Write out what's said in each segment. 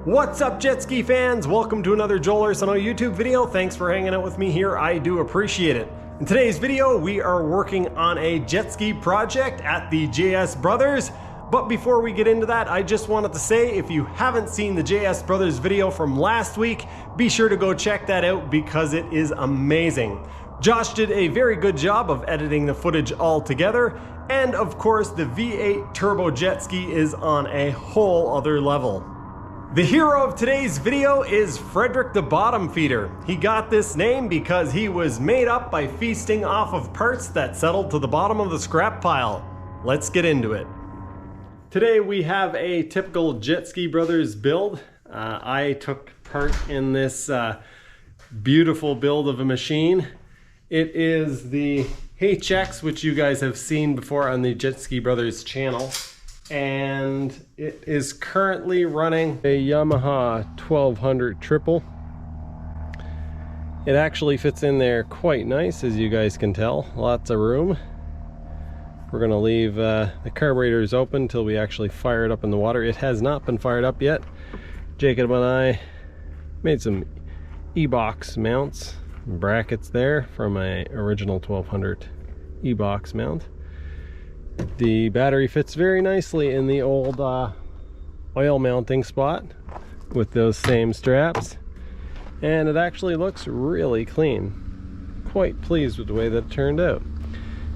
What's up, jet ski fans? Welcome to another Joel Arsenault YouTube video. Thanks for hanging out with me here. I do appreciate it. In today's video, we are working on a jet ski project at the JS Brothers. But before we get into that, I just wanted to say, if you haven't seen the JS Brothers video from last week, be sure to go check that out because it is amazing. Josh did a very good job of editing the footage all together. And of course, the V8 turbo jet ski is on a whole other level. The hero of today's video is Fredric the Bottom Feeder. He got this name because he was made up by feasting off of parts that settled to the bottom of the scrap pile. Let's get into it. Today we have a typical Jet Ski Brothers build. I took part in this beautiful build of a machine. It is the HX, which you guys have seen before on the Jet Ski Brothers channel. And it is currently running a Yamaha 1200 triple. It actually fits in there quite nice, as you guys can tell. Lots of room. We're going to leave the carburetors open until we actually fire it up in the water. It has not been fired up yet. Jacob and I made some E-box mounts, brackets there from my original 1200 E-box mount. The battery fits very nicely in the old oil mounting spot with those same straps, and it actually looks really clean. Quite pleased with the way that it turned out.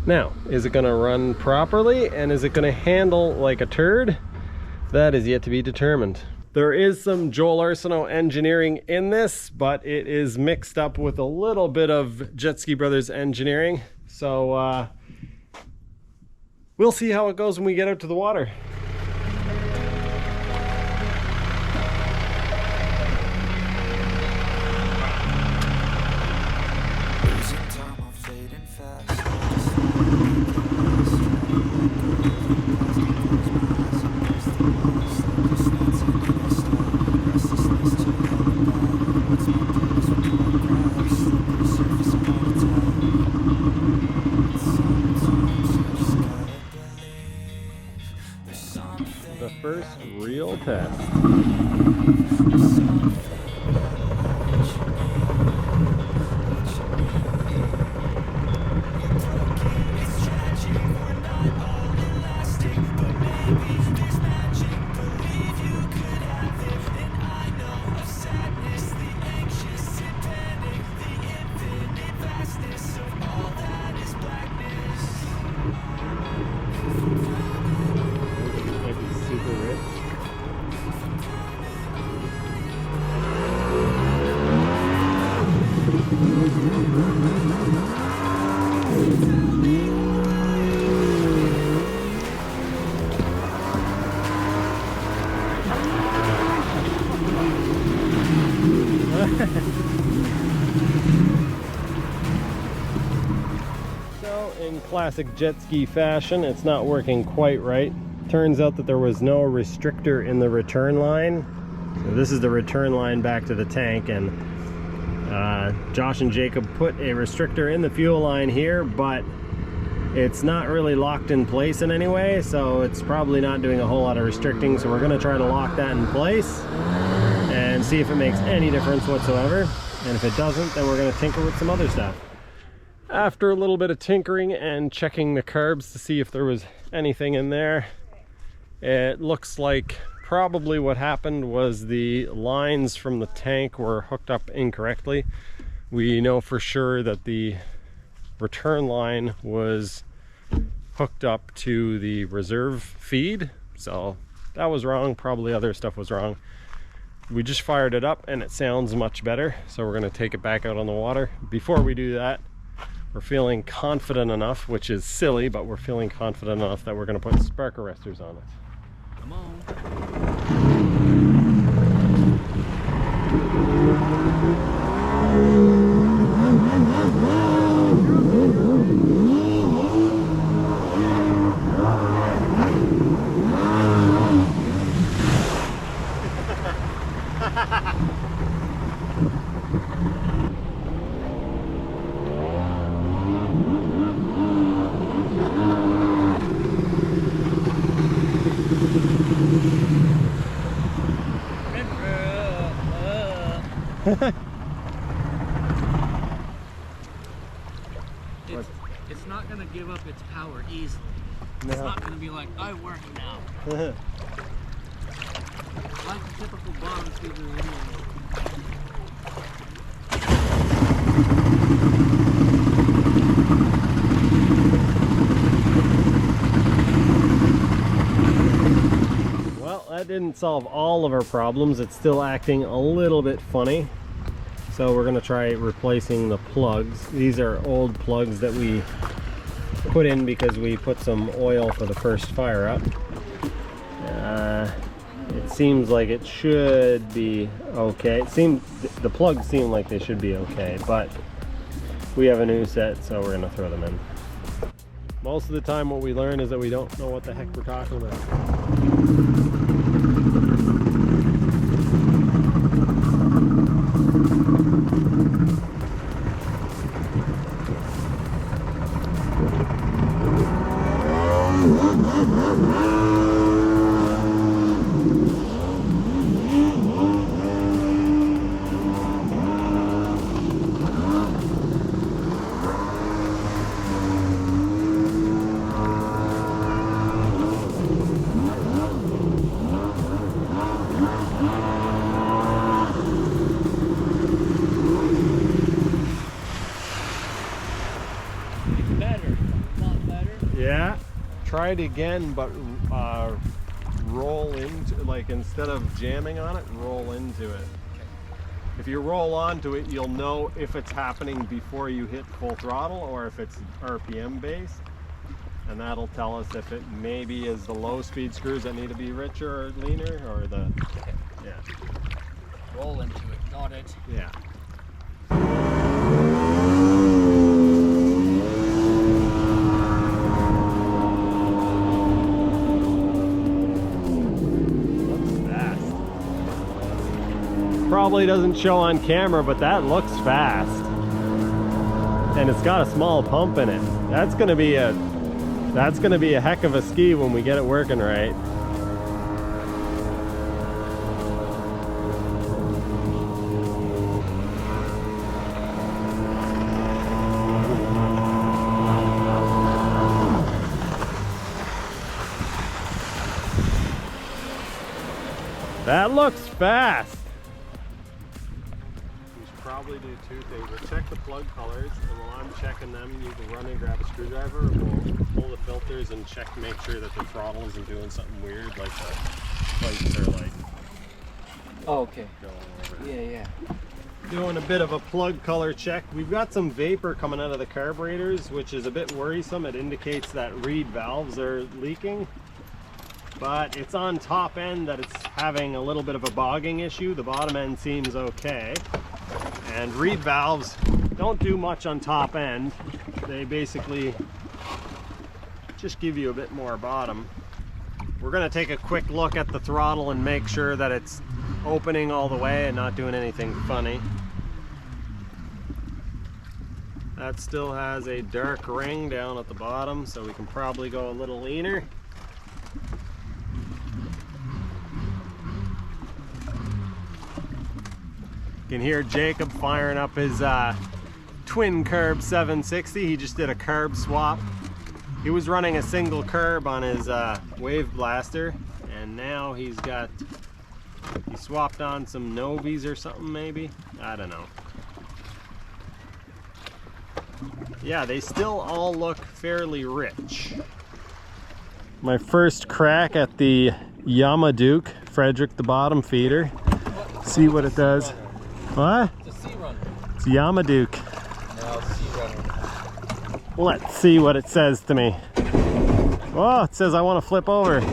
Now, is it going to run properly and is it going to handle like a turd? That is yet to be determined. There is some Joel Arsenault engineering in this, but it is mixed up with a little bit of Jet Ski Brothers engineering, so we'll see how it goes when we get out to the water. The first real test. So, in classic jet ski fashion, it's not working quite right. Turns out that there was no restrictor in the return line. So this is the return line back to the tank, and Josh and Jacob put a restrictor in the fuel line here, but it's not really locked in place in any way, so it's probably not doing a whole lot of restricting. So we're going to try to lock that in place and see if it makes any difference whatsoever. And if it doesn't, then we're going to tinker with some other stuff. After a little bit of tinkering and checking the carbs to see if there was anything in there, it looks like probably what happened was the lines from the tank were hooked up incorrectly. We know for sure that the return line was hooked up to the reserve feed, so that was wrong. Probably other stuff was wrong. We just fired it up and it sounds much better, so we're going to take it back out on the water. Before we do that, we're feeling confident enough, which is silly, but we're feeling confident enough that we're going to put spark arresters on it. Come on. It's not going to give up its power easily. No. It's not going to be like, I work now. Like the typical bottom feeder anyway. Well, that didn't solve all of our problems. It's still acting a little bit funny. So we're going to try replacing the plugs. These are old plugs that we put in because we put some oil for the first fire up. It seems like it should be okay. The plugs seem like they should be okay, but we have a new set, so we're going to throw them in. Most of the time what we learn is that we don't know what the heck we're talking about. Yeah, try it again, but roll into, like, instead of jamming on it, roll into it. Okay. If you roll onto it, you'll know if it's happening before you hit full throttle or if it's RPM based, and that'll tell us if it maybe is the low speed screws that need to be richer or leaner, or the, yeah. Roll into it, got it. Yeah. Probably doesn't show on camera, but that looks fast, and it's got a small pump in it. That's gonna be a heck of a ski when we get it working right. That looks fast. Probably do two things. We'll check the plug colors, and while I'm checking them, you can run and grab a screwdriver, and we'll pull the filters and check to make sure that the throttle isn't doing something weird, like the plates are like, oh, okay, going over. Yeah. Doing a bit of a plug color check. We've got some vapor coming out of the carburetors, which is a bit worrisome. It indicates that reed valves are leaking, but it's on top end that it's having a little bit of a bogging issue. The bottom end seems okay. And reed valves don't do much on top end. They basically just give you a bit more bottom. We're going to take a quick look at the throttle and make sure that it's opening all the way and not doing anything funny. That still has a dark ring down at the bottom, so we can probably go a little leaner. You can hear Jacob firing up his twin curb 760. He just did a curb swap. He was running a single curb on his wave blaster, and now he swapped on some Novies or something maybe. I don't know. Yeah, they still all look fairly rich. My first crack at the Yamaduke, Fredric the bottom feeder. See what it does. What? It's a SeaRunner. It's Yamaduke. No, SeaRunner. Let's see what it says to me. Oh, it says I want to flip over.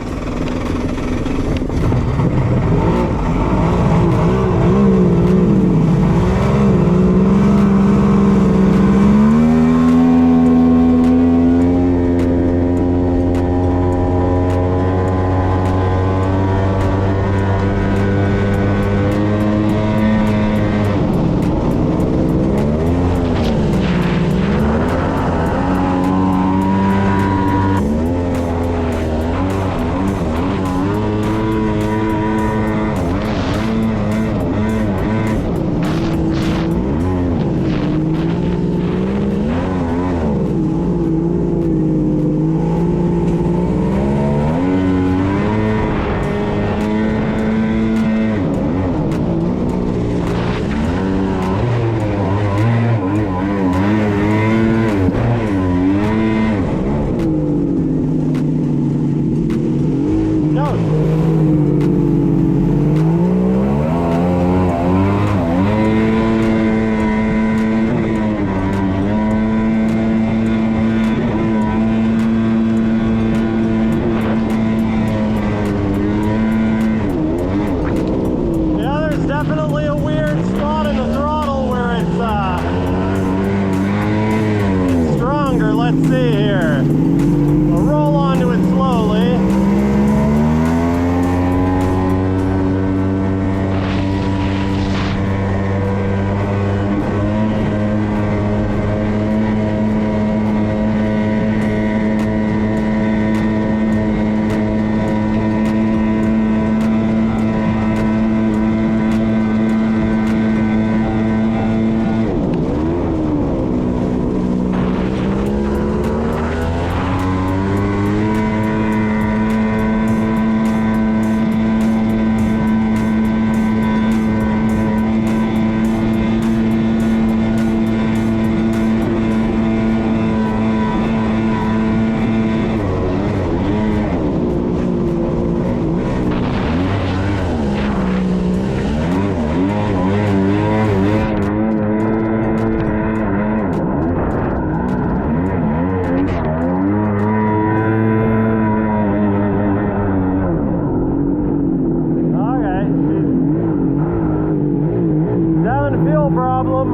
having a fuel problem.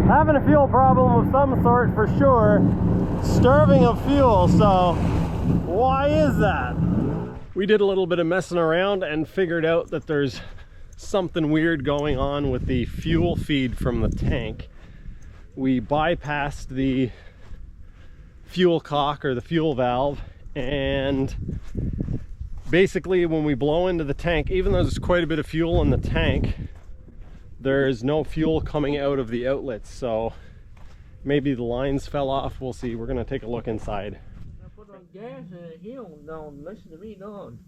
Having a fuel problem of some sort for sure. Starving of fuel, so why is that? We did a little bit of messing around and figured out that there's something weird going on with the fuel feed from the tank. We bypassed the fuel cock or the fuel valve, and basically when we blow into the tank, even though there's quite a bit of fuel in the tank, there's no fuel coming out of the outlets, so maybe the lines fell off. We'll see. We're gonna take a look inside. I put on gas and he'll don't listen to me, don't.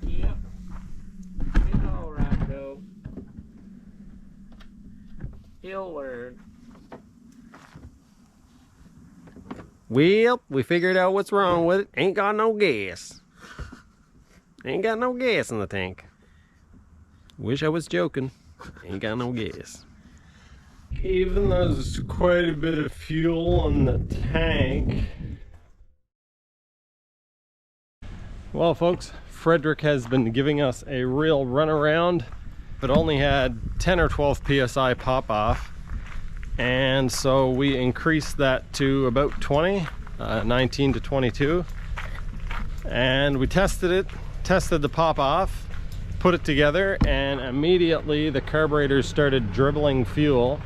Yep. It's alright though. He'll learn. Well, we figured out what's wrong with it. Ain't got no gas. Ain't got no gas in the tank. Wish I was joking. Ain't got no gas. Even though there's quite a bit of fuel in the tank. Well, folks, Fredric has been giving us a real runaround. It only had 10 or 12 psi pop off, and so we increased that to about 20, 19 to 22, and we tested the pop off, put it together, and immediately the carburetors started dribbling fuel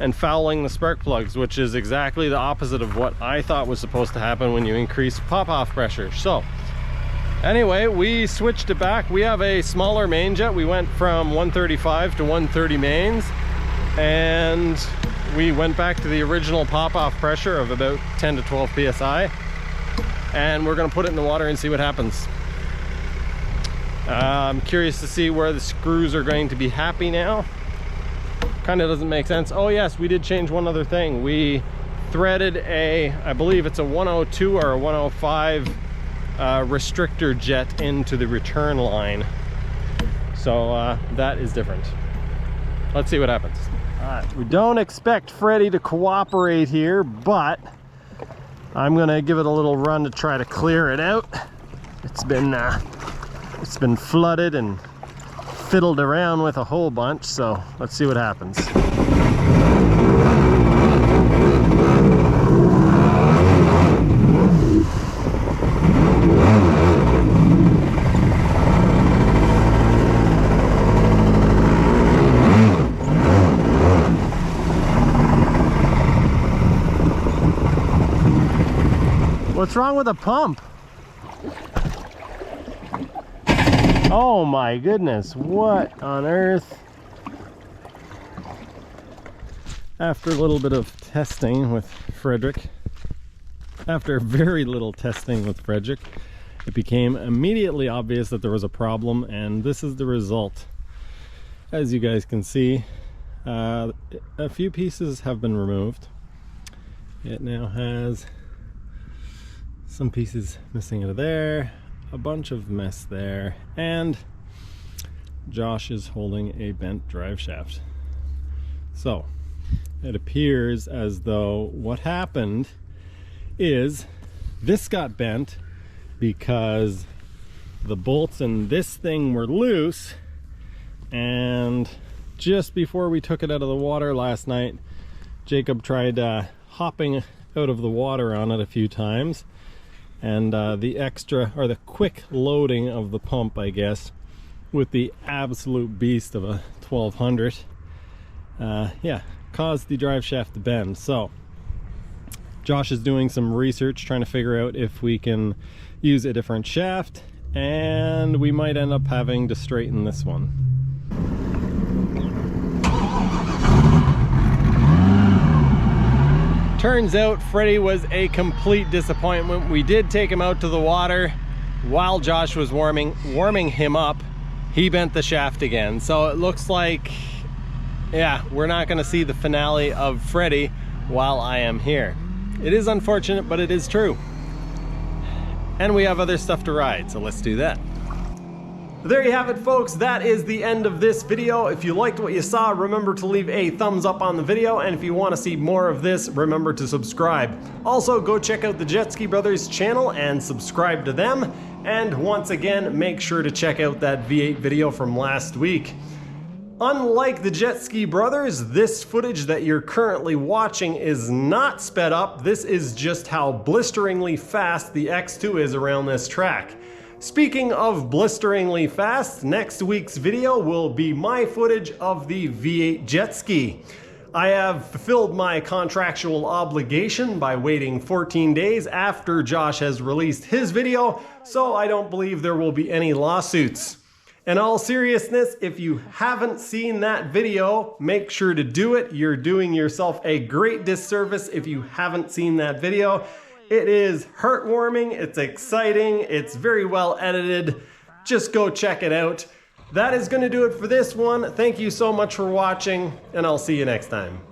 and fouling the spark plugs, which is exactly the opposite of what I thought was supposed to happen when you increase pop-off pressure. So anyway, we switched it back. We have a smaller main jet. We went from 135 to 130 mains, and we went back to the original pop-off pressure of about 10 to 12 psi, and we're gonna put it in the water and see what happens. I'm curious to see where the screws are going to be happy now. Kind of doesn't make sense. Oh yes, we did change one other thing. We threaded I believe it's a 102 or a 105 restrictor jet into the return line. So that is different. Let's see what happens. All right, we don't expect Freddie to cooperate here, but I'm gonna give it a little run to try to clear it out. It's been flooded and fiddled around with a whole bunch, so let's see what happens. What's wrong with the pump? Oh my goodness, what on earth? After a little bit of testing with Fredric, after very little testing with Fredric, it became immediately obvious that there was a problem, and this is the result. As you guys can see, a few pieces have been removed. It now has some pieces missing out of there, a bunch of mess there, and Josh is holding a bent drive shaft. So it appears as though what happened is this got bent because the bolts in this thing were loose, and just before we took it out of the water last night, Jacob tried hopping out of the water on it a few times, and the extra, or the quick loading of the pump, I guess, with the absolute beast of a 1200, yeah, caused the drive shaft to bend. So Josh is doing some research trying to figure out if we can use a different shaft, and we might end up having to straighten this one. Turns out Freddie was a complete disappointment. We did take him out to the water while Josh was warming him up. He bent the shaft again. So it looks like, yeah, we're not gonna see the finale of Freddie while I am here. It is unfortunate, but it is true. And we have other stuff to ride, so let's do that. There you have it, folks. That is the end of this video. If you liked what you saw, remember to leave a thumbs up on the video, and if you want to see more of this, remember to subscribe. Also, go check out the Jet Ski Brothers channel and subscribe to them. And once again, make sure to check out that V8 video from last week. Unlike the Jet Ski Brothers, this footage that you're currently watching is not sped up. This is just how blisteringly fast the X2 is around this track. Speaking of blisteringly fast, next week's video will be my footage of the V8 jet ski. I have fulfilled my contractual obligation by waiting 14 days after Josh has released his video, so I don't believe there will be any lawsuits. In all seriousness, if you haven't seen that video, make sure to do it. You're doing yourself a great disservice if you haven't seen that video. It is heartwarming, it's exciting, it's very well edited. Just go check it out. That is going to do it for this one. Thank you so much for watching, and I'll see you next time.